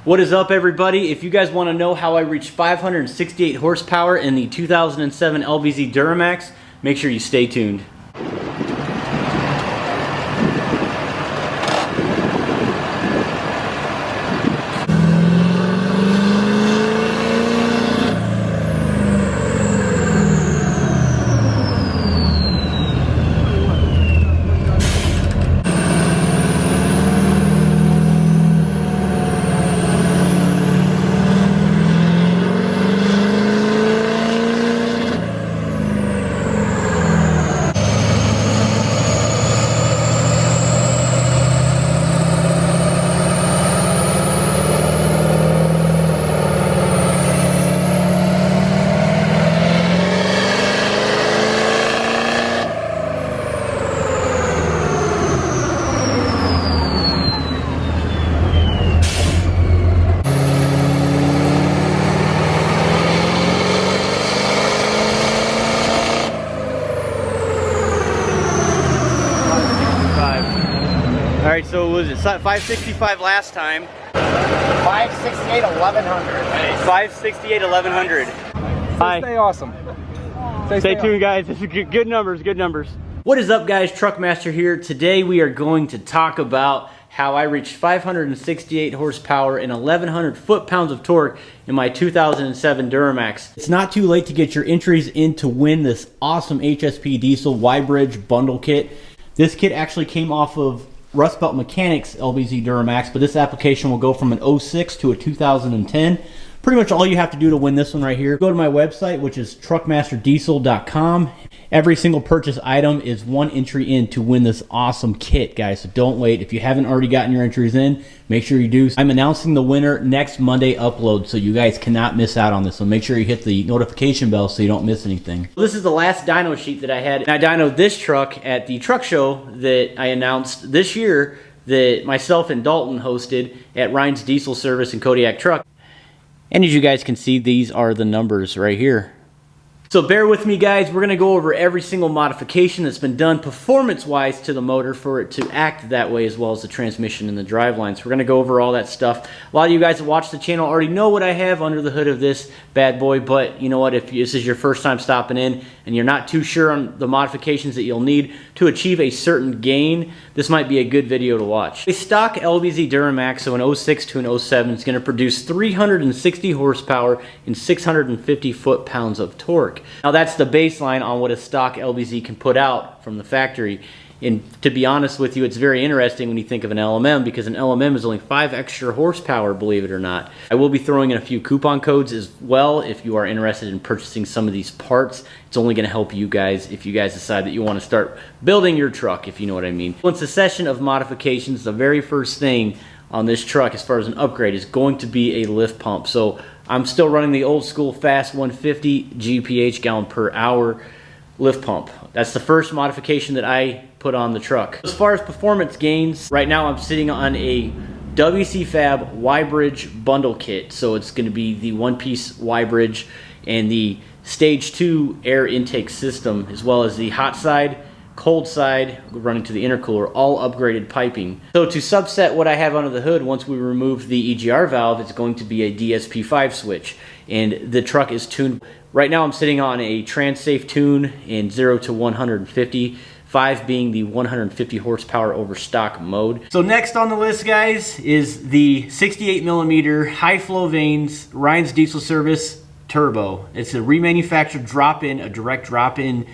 What is up, everybody? If you guys want to know how I reached 568 horsepower in the 2007 LBZ Duramax, make sure you stay tuned. Alright, so was it 565 last time? 568 1100. 568 1100. Hi. Stay awesome. Stay tuned, guys. This is good numbers, good numbers. What is up, guys? Truckmaster here. Today we are going to talk about how I reached 568 horsepower and 1100 foot-pounds of torque in my 2007 Duramax. It's not too late to get your entries in to win this awesome HSP diesel YBridge bundle kit. This kit actually came off of Rustbelt Mechanic's LBZ Duramax, but this application will go from an 06 to a 2010. Pretty much all you have to do to win this one right here, go to my website, which is truckmasterdiesel.com. Every single purchase item is one entry in to win this awesome kit, guys, so don't wait. If you haven't already gotten your entries in, make sure you do. I'm announcing the winner next Monday upload, so you guys cannot miss out on this, so make sure you hit the notification bell so you don't miss anything. This is the last dyno sheet that I had, and I dynoed this truck at the truck show that I announced this year that myself and Dalton hosted at Ryan's Diesel Service and Kodiak Truck. And as you guys can see, these are the numbers right here. So bear with me, guys. We're going to go over every single modification that's been done performance-wise to the motor for it to act that way, as well as the transmission and the driveline. So we're going to go over all that stuff. A lot of you guys that watch the channel already know what I have under the hood of this bad boy, but you know what? If this is your first time stopping in and you're not too sure on the modifications that you'll need to achieve a certain gain, this might be a good video to watch. A stock LBZ Duramax, so an 06 to an 07, is going to produce 360 horsepower and 650 foot-pounds of torque. Now that's the baseline on what a stock LBZ can put out from the factory. And to be honest with you, it's very interesting when you think of an LMM, because an LMM is only 5 extra horsepower, believe it or not. I will be throwing in a few coupon codes as well if you are interested in purchasing some of these parts. It's only going to help you guys if you guys decide that you want to start building your truck, if you know what I mean. Once a session of modifications, the very first thing on this truck as far as an upgrade is going to be a lift pump. So I'm still running the old school FASS 150 GPH gallon per hour lift pump. That's the first modification that I put on the truck. As far as performance gains, right now I'm sitting on a WCFAB YBridge bundle kit. So it's going to be the one-piece YBridge and the Stage 2 air intake system, as well as the hot side, cold side, running to the intercooler, all upgraded piping. So to subset what I have under the hood, once we remove the EGR valve, it's going to be a DSP5 switch. And the truck is tuned. Right now I'm sitting on a TransSafe tune in 0 to 150, 5 being the 150 horsepower over stock mode. So next on the list, guys, is the 68mm high flow vanes Ryan's Diesel Service Turbo. It's a remanufactured drop-in, a direct drop-in.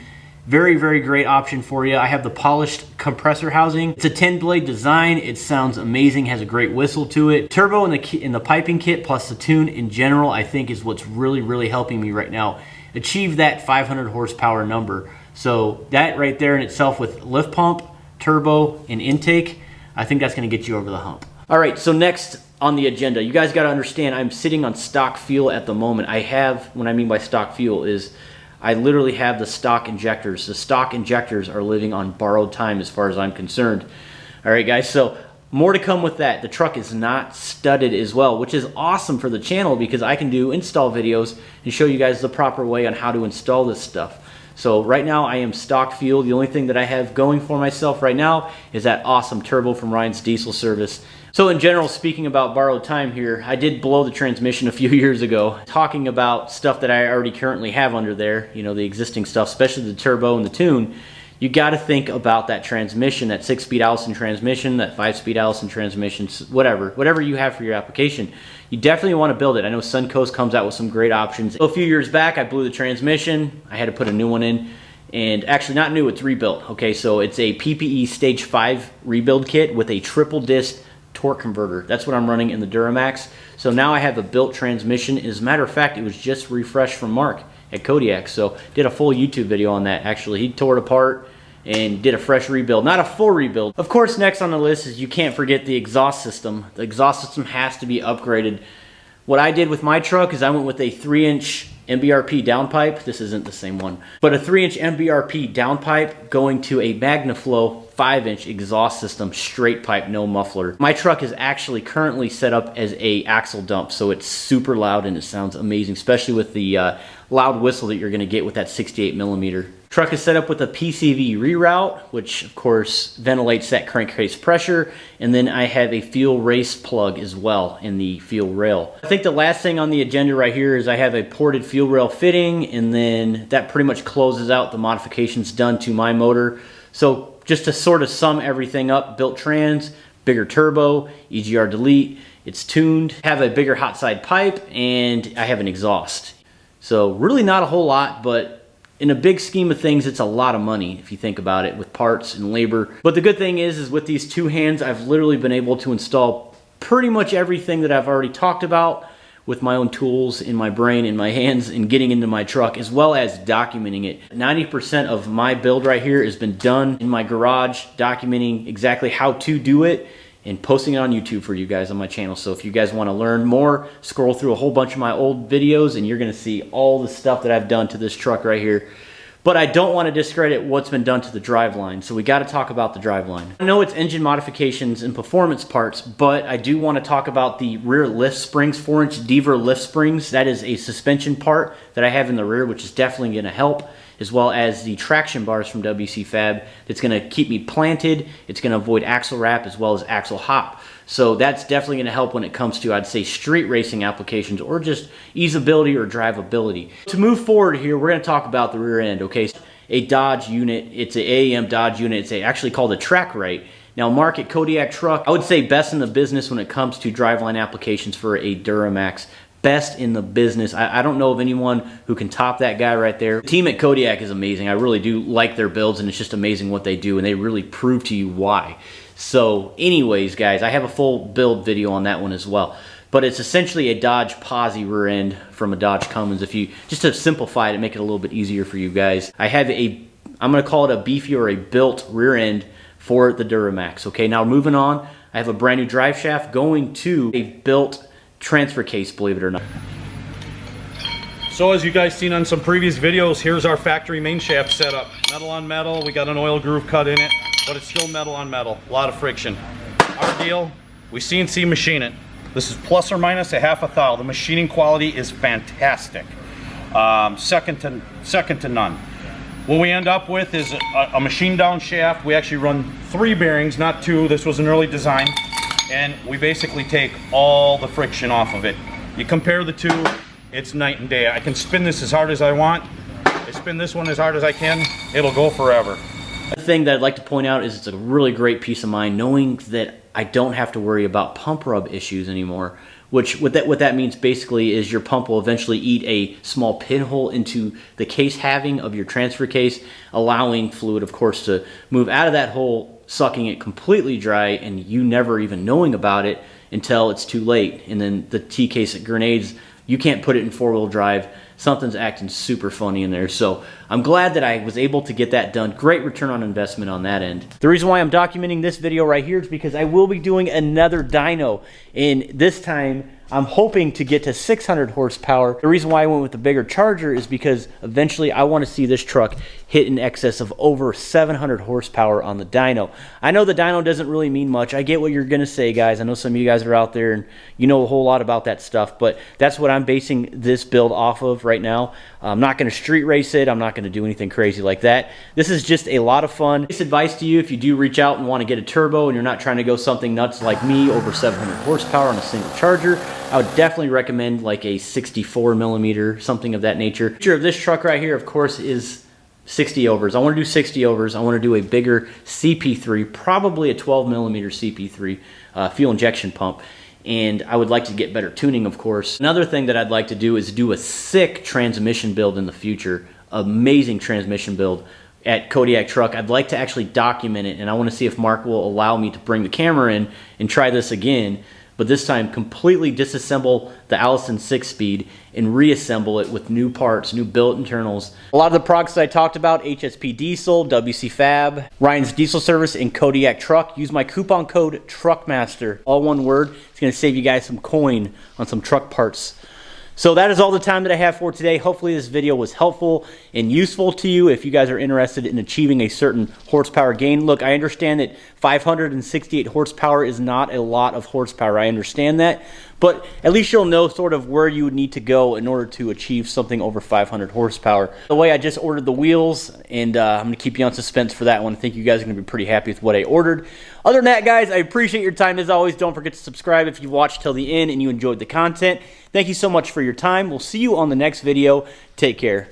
Very, very great option for you. I have the polished compressor housing. It's a 10-blade design. It sounds amazing, has a great whistle to it. Turbo in the piping kit plus the tune in general, I think, is what's really, really helping me right now achieve that 500 horsepower number. So that right there in itself with lift pump, turbo, and intake, I think that's going to get you over the hump. All right, so next on the agenda, you guys got to understand I'm sitting on stock fuel at the moment. I have, what I mean by stock fuel is I literally have the stock injectors. The stock injectors are living on borrowed time as far as I'm concerned. All right, guys, so more to come with that. The truck is not studded as well, which is awesome for the channel because I can do install videos and show you guys the proper way on how to install this stuff. So right now I am stock fuel. The only thing that I have going for myself right now is that awesome turbo from Ryan's Diesel Service. So in general, speaking about borrowed time here, I did blow the transmission a few years ago, talking about stuff that I already currently have under there, you know, the existing stuff, especially the turbo and the tune. You got to think about that transmission, that 6-speed Allison transmission, that 5-speed Allison transmission, whatever you have for your application. You definitely want to build it. I know Suncoast comes out with some great options. A few years back, I blew the transmission. I had to put a new one in, and actually not new, it's rebuilt. Okay, so it's a PPE Stage 5 rebuild kit with a triple disc torque converter. That's what I'm running in the Duramax. So now I have a built transmission. As a matter of fact, it was just refreshed from Mark at Kodiak. So did a full YouTube video on that. Actually, he tore it apart and did a fresh rebuild, not a full rebuild. Of course, next on the list is you can't forget the exhaust system. The exhaust system has to be upgraded. What I did with my truck is I went with a 3-inch MBRP downpipe. This isn't the same one, but a 3-inch MBRP downpipe going to a MagnaFlow 5-inch exhaust system, straight pipe, no muffler. My truck is actually currently set up as a axle dump, so it's super loud and it sounds amazing, especially with the loud whistle that you're gonna get with that 68mm. Truck is set up with a PVC Reroute, which of course ventilates that crankcase pressure, and then I have a fuel race plug as well in the fuel rail. I think the last thing on the agenda right here is I have a ported fuel rail fitting, and then that pretty much closes out the modifications done to my motor. So just to sort of sum everything up, built trans, bigger turbo, Egr Delete, it's tuned, have a bigger hot side pipe, and I have an exhaust. So really not a whole lot, but in a big scheme of things, it's a lot of money if you think about it with parts and labor. But the good thing is with these two hands, I've literally been able to install pretty much everything that I've already talked about with my own tools in my brain, in my hands, and getting into my truck, as well as documenting it. 90% of my build right here has been done in my garage, documenting exactly how to do it and posting it on YouTube for you guys on my channel. So if you guys want to learn more, scroll through a whole bunch of my old videos and you're going to see all the stuff that I've done to this truck right here. But I don't want to discredit what's been done to the driveline, so we got to talk about the driveline. I know it's engine modifications and performance parts, but I do want to talk about the rear lift springs, 4-inch Deaver lift springs. That is a suspension part that I have in the rear, which is definitely going to help, as well as the traction bars from WCFAB that's going to keep me planted. It's going to avoid axle wrap as well as axle hop. So that's definitely going to help when it comes to, I'd say, street racing applications or just easeability or drivability. To move forward here, we're going to talk about the rear end, okay? A Dodge unit, it's an AAM Dodge unit. It's actually called a Trac right. Now, Mark at Kodiak Truck, I would say best in the business when it comes to driveline applications for a Duramax. Best in the business. I don't know of anyone who can top that guy right there. The team at Kodiak is amazing. I really do like their builds, and it's just amazing what they do, and they really prove to you why. So anyways, guys, I have a full build video on that one as well. But it's essentially a Dodge Posi rear end from a Dodge Cummins. If you just to simplify it and make it a little bit easier for you guys, I have a, I'm going to call it a beefy or a built rear end for the Duramax. Okay, now moving on, I have a brand new drive shaft going to a built transfer case, believe it or not. So as you guys seen on some previous videos, here's our factory main shaft setup. Metal on metal, we got an oil groove cut in it, but it's still metal on metal, a lot of friction. Our deal, we CNC machine it. This is plus or minus a half a thou. The machining quality is fantastic. Second to none. What we end up with is a machine down shaft. We actually run 3 bearings, not 2. This was an early design. And we basically take all the friction off of it. You compare the two, it's night and day. I can spin this as hard as I want. I spin this one as hard as I can, it'll go forever. The thing that I'd like to point out is it's a really great peace of mind knowing that I don't have to worry about pump rub issues anymore. Which what that means basically is your pump will eventually eat a small pinhole into the case having of your transfer case, allowing fluid, of course, to move out of that hole, sucking it completely dry, and you never even knowing about it until it's too late. And then the T-case at Grenades, you can't put it in 4-wheel drive. Something's acting super funny in there. So I'm glad that I was able to get that done. Great return on investment on that end. The reason why I'm documenting this video right here is because I will be doing another dyno. And this time, I'm hoping to get to 600 horsepower. The reason why I went with the bigger Charger is because eventually I want to see this truck hit in excess of over 700 horsepower on the dyno. I know the dyno doesn't really mean much. I get what you're going to say, guys. I know some of you guys are out there and you know a whole lot about that stuff, but that's what I'm basing this build off of right now. I'm not going to street race it. I'm not going going to do anything crazy like that. This is just a lot of fun. This advice to you, if you do reach out and want to get a turbo and you're not trying to go something nuts like me, over 700 horsepower on a single charger, I would definitely recommend like a 64 millimeter, something of that nature. The feature of this truck right here, of course, is 60 overs. I want to do 60 overs. I want to do a bigger CP3, probably a 12 millimeter CP3 fuel injection pump. And I would like to get better tuning, of course. Another thing that I'd like to do is do a sick transmission build in the future. Amazing transmission build at Kodiak Truck. I'd like to actually document it, and I want to see if Mark will allow me to bring the camera in and try this again, but this time completely disassemble the Allison 6-speed and reassemble it with new parts, new billet internals. A lot of the products that I talked about, HSP Diesel, WCFAB, Ryan's Diesel Service, and Kodiak Truck. Use my coupon code TRUCKMASTER, all one word. It's going to save you guys some coin on some truck parts. So that is all the time that I have for today. Hopefully this video was helpful and useful to you if you guys are interested in achieving a certain horsepower gain. Look, I understand that 568 horsepower is not a lot of horsepower. I understand that. But at least you'll know sort of where you would need to go in order to achieve something over 500 horsepower. By the way, I just ordered the wheels, and I'm going to keep you on suspense for that one. I think you guys are going to be pretty happy with what I ordered. Other than that, guys, I appreciate your time as always. Don't forget to subscribe if you've watched till the end and you enjoyed the content. Thank you so much for your time. We'll see you on the next video. Take care.